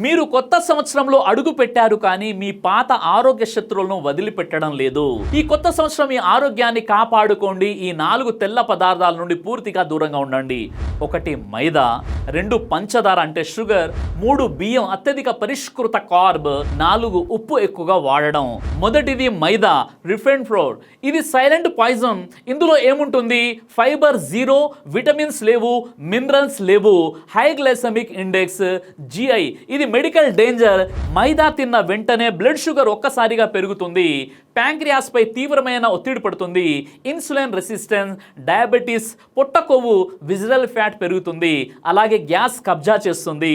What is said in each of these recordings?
మీరు కొత్త సంవత్సరంలో అడుగు పెట్టారు కానీ మీ పాత ఆరోగ్య శత్రువులను వదిలిపెట్టడం లేదు. ఈ కొత్త సంవత్సరం మీ ఆరోగ్యాన్ని కాపాడుకోండి. ఈ 4 తెల్ల పదార్థాల నుండి పూర్తిగా దూరంగా ఉండండి. 1 మైదా, 2 పంచదార అంటే షుగర్, 3 బియ్యం అత్యధిక పరిష్కృత కార్బ్, 4 ఉప్పు ఎక్కువగా వాడడం. మొదటిది మైదా, రిఫైన్డ్ ఫ్లోర్. ఇది సైలెంట్ పాయిజన్. ఇందులో ఏముంటుంది? ఫైబర్ 0, విటమిన్స్ లేవు, మినరల్స్ లేవు, హై గ్లైసెమిక్ ఇండెక్స్, GI. ఇది మెడికల్ డేంజర్. మైదా తిన్న వెంటనే బ్లడ్ షుగర్ ఒక్కసారిగా పెరుగుతుంది, ప్యాంక్రియాస్ పై తీవ్రమైన ఒత్తిడి పడుతుంది, ఇన్సులిన్ రెసిస్టెన్స్, డయాబెటీస్, పొట్ట కొవ్వు, విజరల్ ఫ్యాట్ పెరుగుతుంది, అలాగే గ్యాస్ కబ్జా చేస్తుంది,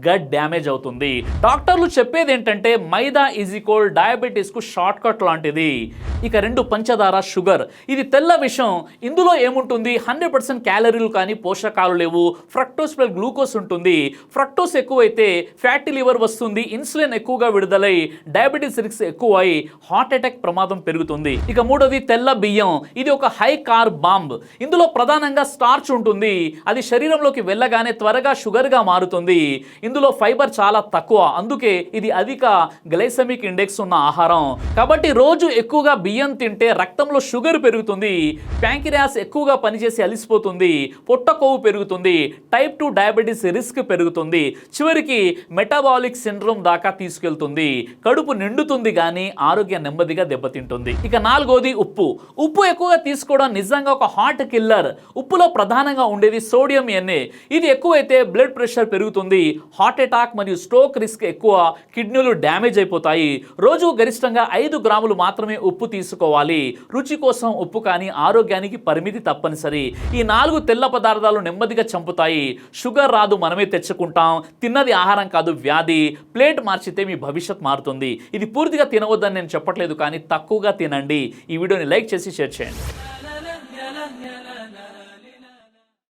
గట్ డ్యామేజ్ అవుతుంది. డాక్టర్లు చెప్పేది ఏంటంటే మైదా ఈజ్ ఈక్వల్ డయాబెటీస్కు షార్ట్ కట్ లాంటిది. ఇక 2 పంచదార, షుగర్. ఇది తెల్ల విషం. ఇందులో ఏముంటుంది? 100% క్యాలరీలు కానీ పోషకాలు లేవు. ఫ్రక్టోస్ ప్లస్ గ్లూకోజ్ ఉంటుంది. ఫ్రక్టోస్ ఎక్కువైతే ఫ్యాటీ లివర్ వస్తుంది, ఇన్సులిన్ ఎక్కువగా విడుదలై డయాబెటీస్ రిస్క్ ఎక్కువై హార్ట్ అటాక్ ప్రమాదం పెరుగుతుంది. ఇక 3వది తెల్ల బియ్యం. ఇది ఒక హై కార్బ్ బాంబ్. ఇందులో ప్రధానంగా స్టార్చ్ ఉంటుంది. అది శరీరంలోకి వెళ్ళగానే త్వరగా షుగర్గా మారుతుంది. ఇందులో ఫైబర్ చాలా తక్కువ, అందుకే ఇది అధిక గ్లైసెమిక్ ఇండెక్స్ ఉన్న ఆహారం. కాబట్టి రోజు ఎక్కువగా బియ్యం తింటే రక్తంలో షుగర్ పెరుగుతుంది, ప్యాంక్రియాస్ ఎక్కువగా పనిచేసి అలిసిపోతుంది, పొట్ట కొవ్వు పెరుగుతుంది, టైప్ 2 డయాబెటీస్ రిస్క్ పెరుగుతుంది, చివరికి మెటబాలిక్ సిండ్రోమ్ దాకా తీసుకెళ్తుంది. కడుపు నిండుతుంది కానీ ఆరోగ్యం నెమ్మదిగా దెబ్బతింటుంది. ఇక 4వది ఉప్పు. ఉప్పు ఎక్కువగా తీసుకోవడం నిజంగా ఒక హార్ట్ కిల్లర్. ఉప్పులో ప్రధానంగా ఉండేది సోడియం Na. ఇది ఎక్కువైతే బ్లడ్ ప్రెషర్ పెరుగుతుంది, హార్ట్ అటాక్ మరియు స్ట్రోక్ రిస్క్ ఎక్కువ, కిడ్నీలు డ్యామేజ్ అయిపోతాయి. రోజు గరిష్టంగా 5 గ్రాములు మాత్రమే ఉప్పు తీసుకోవాలి. రుచి కోసం ఉప్పు కానీ ఆరోగ్యానికి పరిమితి తప్పనిసరి. ఈ 4 తెల్ల పదార్థాలు నెమ్మదిగా చంపుతాయి. షుగర్ రాదు, మనమే తెచ్చుకుంటాం. తిన్నది ఆహారం కాదు, వ్యాధి. ప్లేట్ మార్చితే మీ భవిష్యత్ మారుతుంది. ఇది పూర్తిగా తినవద్దని నేను చెప్పట్లేదు, కానీ తక్కువగా తినండి. ఈ వీడియోని లైక్ చేసి షేర్ చేయండి.